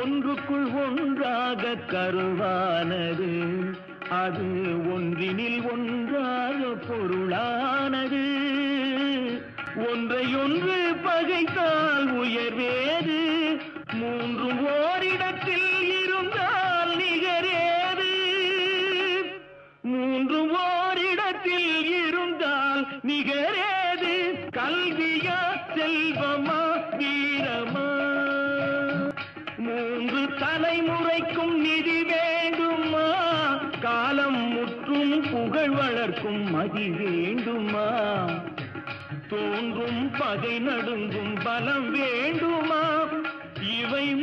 ஒன்றுக்குள் ஒன்றாக கருவானது, அது ஒன்றினில் ஒன்றாக பொருளானது. ஒன்றையொன்று பகைத்தால் உயர்வேது, மூன்றும் ஓரிடத்தில் இருந்தால் நிகரேது. மூன்றும் ஓரிடத்தில் இருந்தால் நிகரேது. கல்வியா செல்வமா வீரமா? மூன்று தலைமுறைக்கும் நிதி வேண்டுமா? காலம் முற்றும் புகழ் வளர்க்கும் மதி வேண்டுமா? தோன்றும் பகை நடுங்கும் பலம் வேண்டுமா? இவை